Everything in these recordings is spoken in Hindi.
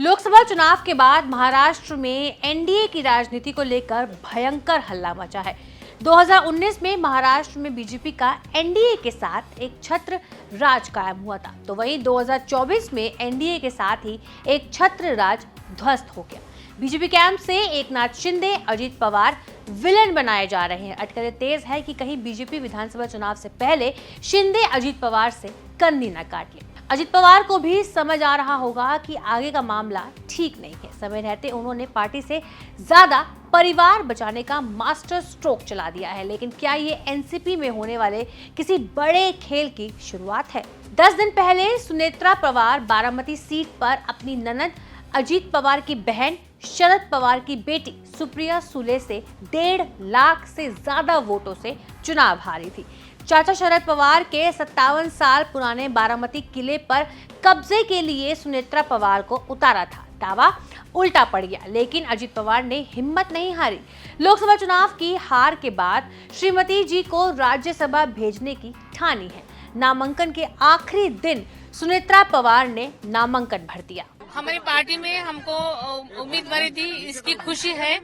लोकसभा चुनाव के बाद महाराष्ट्र में एनडीए की राजनीति को लेकर भयंकर हल्ला मचा है। 2019 में महाराष्ट्र में बीजेपी का एनडीए के साथ एक छत्र राज कायम हुआ था, तो वहीं 2024 में एनडीए के साथ ही एक छत्र राज ध्वस्त हो गया। बीजेपी कैंप से एकनाथ शिंदे, अजित पवार विलेन बनाए जा रहे हैं। अटकलें तेज है कि कहीं बीजेपी विधानसभा चुनाव से पहले शिंदे अजित पवार से कन्नी न काट ले। अजित पवार को भी समझ आ रहा होगा कि आगे का मामला ठीक नहीं है। समय रहते उन्होंने पार्टी से ज्यादा परिवार बचाने का मास्टर स्ट्रोक चला दिया है, लेकिन क्या ये एनसीपी में होने वाले किसी बड़े खेल की शुरुआत है? 10 दिन पहले सुनेत्रा पवार बारामती सीट पर अपनी ननद अजित पवार की बहन शरद पवार की बेटी सुप्रिया सुले से 1.5 लाख से ज्यादा वोटों से चुनाव हारी थी। चाचा शरद पवार के 57 साल पुराने बारामती किले पर कब्जे के लिए सुनेत्रा पवार को उतारा था। दावा उल्टा पड़ गया, लेकिन अजित पवार ने हिम्मत नहीं हारी। लोकसभा चुनाव की हार के बाद श्रीमती जी को राज्यसभा भेजने की ठानी है। नामांकन के आखिरी दिन सुनेत्रा पवार ने नामांकन भर दिया। हमारी पार्टी में हमको उम्मीदवारी दी, इसकी खुशी है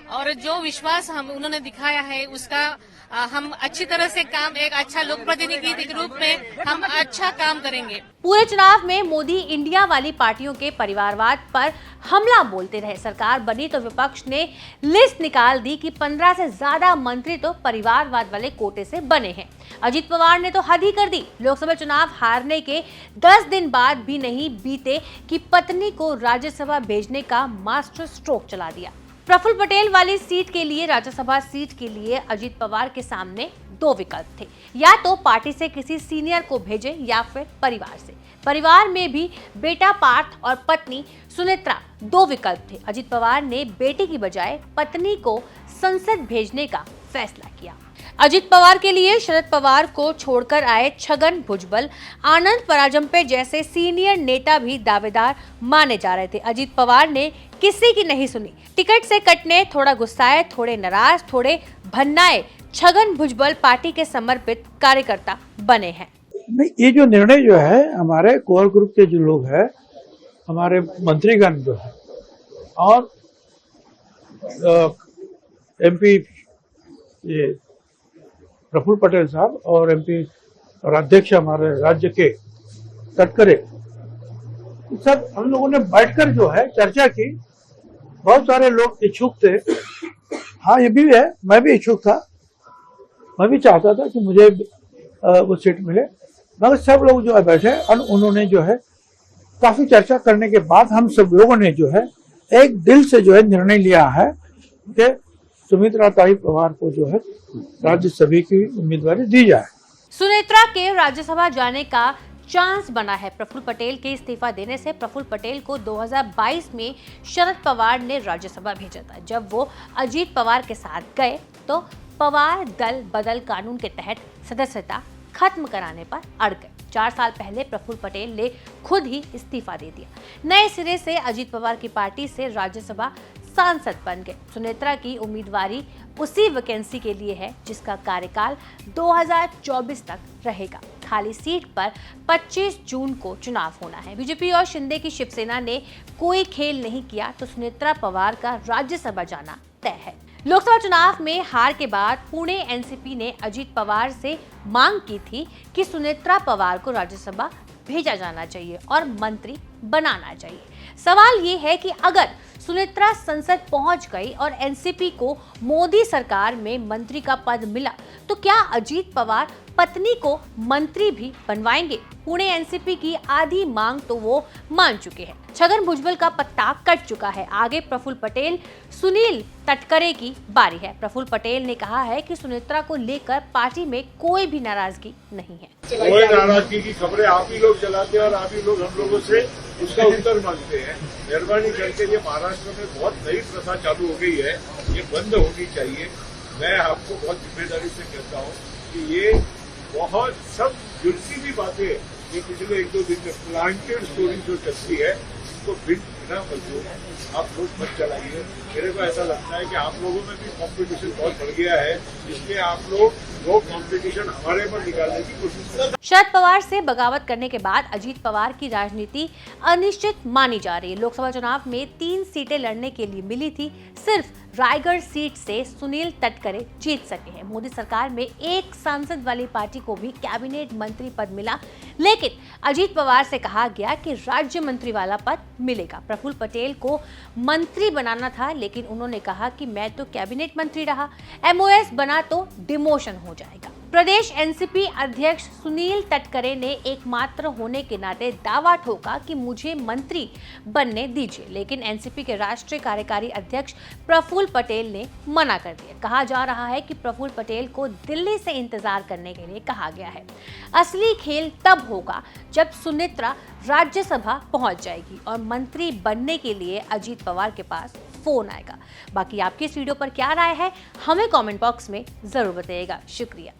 और जो विश्वास उन्होंने दिखाया है उसका हम अच्छी तरह से काम, एक अच्छा लोक प्रतिनिधि के रूप में हम अच्छा काम करेंगे। पूरे चुनाव में मोदी इंडिया वाली पार्टियों के परिवारवाद पर हमला बोलते रहे। सरकार बनी तो विपक्ष ने लिस्ट निकाल दी कि 15 से ज्यादा मंत्री तो परिवारवाद वाले कोटे से बने हैं। अजित पवार ने तो हद ही कर दी। लोकसभा चुनाव हारने के 10 दिन बाद भी नहीं बीते कि पत्नी को राज्यसभा भेजने का मास्टर स्ट्रोक चला दिया। प्रफुल्ल पटेल वाली सीट के लिए, राज्यसभा सीट के लिए अजित पवार के सामने 2 विकल्प थे, या तो पार्टी से किसी सीनियर को भेजे या फिर परिवार से। परिवार में भी बेटा पार्थ और पत्नी सुनेत्रा 2 विकल्प थे। अजित पवार ने बेटे की बजाय पत्नी को संसद भेजने का फैसला किया। अजित पवार के लिए शरद पवार को छोड़कर आए छगन भुजबल, आनंद पराजम्पे जैसे सीनियर नेता भी दावेदार माने जा रहे थे। अजित पवार ने किसी की नहीं सुनी। टिकट से कटने थोड़ा गुस्साए, थोड़े नाराज, थोड़े भन्नाए छगन भुजबल पार्टी के समर्पित कार्यकर्ता बने हैं। नहीं, ये जो निर्णय जो है हमारे कोर ग्रुप के जो लोग हैं, हमारे मंत्रीगण जो है और एमपी ये प्रफुल्ल पटेल साहब और एमपी और अध्यक्ष हमारे राज्य के तटकरे, सब हम लोगों ने बैठकर जो है चर्चा की। बहुत सारे लोग इच्छुक थे। हाँ, ये भी है, मैं भी इच्छुक था। मैं भी चाहता था कि मुझे वो सीट मिले, मगर सब लोग जो है बैठे और उन्होंने जो है काफी चर्चा करने के बाद हम सब लोगों ने जो है एक दिल से जो है निर्णय लिया है कि सुमित्रा ताई पवार को जो है राज्यसभा की उम्मीदवारी दी जाए। सुनेत्रा के राज्यसभा जाने का चांस बना है। प्रफुल्ल पटेल के इस्तीफा देने से प्रफुल्ल पटेल को 2022 में शरद पवार ने राज्यसभा भेजा था। जब वो अजित पवार के साथ गए तो पवार दल बदल कानून के तहत सदस्यता खत्म कराने पर अड़ गए। 4 साल पहले प्रफुल्ल पटेल ने खुद ही इस्तीफा दे दिया। नए सिरे से अजित पवार की पार्टी से राज्यसभा सांसद बन गए। सुनेत्रा की उम्मीदवारी उसी वैकेंसी के लिए है जिसका कार्यकाल 2024 तक रहेगा। खाली सीट पर 25 जून को चुनाव होना है। बीजेपी और शिंदे की शिवसेना ने कोई खेल नहीं किया तो सुनेत्रा पवार का राज्यसभा जाना तय है। लोकसभा चुनाव में हार के बाद पुणे एनसीपी ने अजित पवार से मांग की थी कि सुनेत्रा पवार को राज्यसभा भेजा जाना चाहिए और मंत्री बनाना चाहिए। सवाल ये है कि अगर सुनेत्रा संसद पहुंच गई और एनसीपी को मोदी सरकार में मंत्री का पद मिला तो क्या अजित पवार पत्नी को मंत्री भी बनवाएंगे? पुणे एनसीपी की आधी मांग तो वो मान चुके हैं। छगन भुजबल का पत्ता कट चुका है। आगे प्रफुल्ल पटेल, सुनील तटकरे की बारी है। प्रफुल्ल पटेल ने कहा है कि सुनेत्रा को लेकर पार्टी में कोई भी नाराजगी नहीं है। कोई नाराजगी की खबरें आप ही लोग चलाते हैं और आप ही लोग हम लोगों से उसका उत्तर मांगते हैं। मेहरबानी करके ये महाराष्ट्र में बहुत नई प्रथा चालू हो गई है, ये बंद होनी चाहिए। मैं आपको बहुत जिम्मेदारी से कहता हूँ कि ये बहुत सब जुलसी भी बातें ये पिछले 1-2 दिन में प्लांटेड स्टोरी जो चलती है, इसको बिना मजदूर आप लोग मत चलाइए। मेरे को ऐसा लगता है कि आप लोगों में भी कंपटीशन बहुत बढ़ गया है, इसलिए आप लोग वो कंपटीशन हमारे पर निकालने की कोशिश करें। शरद पवार से बगावत करने के बाद अजीत पवार की राजनीति अनिश्चित मानी जा रही है। लोकसभा चुनाव में 3 सीटें लड़ने के लिए मिली थी, सिर्फ रायगढ़ सीट से सुनील तटकरे जीत सके हैं। मोदी सरकार में एक सांसद वाली पार्टी को भी कैबिनेट मंत्री पद मिला, लेकिन अजीत पवार से कहा गया कि राज्य मंत्री वाला पद मिलेगा। प्रफुल्ल पटेल को मंत्री बनाना था, लेकिन उन्होंने कहा कि मैं तो कैबिनेट मंत्री रहा, MOS बना तो डिमोशन हो जाएगा। प्रदेश एनसीपी अध्यक्ष सुनील तटकरे ने एकमात्र होने के नाते दावा ठोका कि मुझे मंत्री बनने दीजिए, लेकिन एनसीपी के राष्ट्रीय कार्यकारी अध्यक्ष प्रफुल्ल पटेल ने मना कर दिया। कहा जा रहा है कि प्रफुल्ल पटेल को दिल्ली से इंतजार करने के लिए कहा गया है। असली खेल तब होगा जब सुनेत्रा राज्यसभा पहुंच जाएगी और मंत्री बनने के लिए अजीत पवार के पास फोन आएगा। बाकी आपकी इस वीडियो पर क्या राय है, हमें कमेंट बॉक्स में जरूर बताइएगा। शुक्रिया।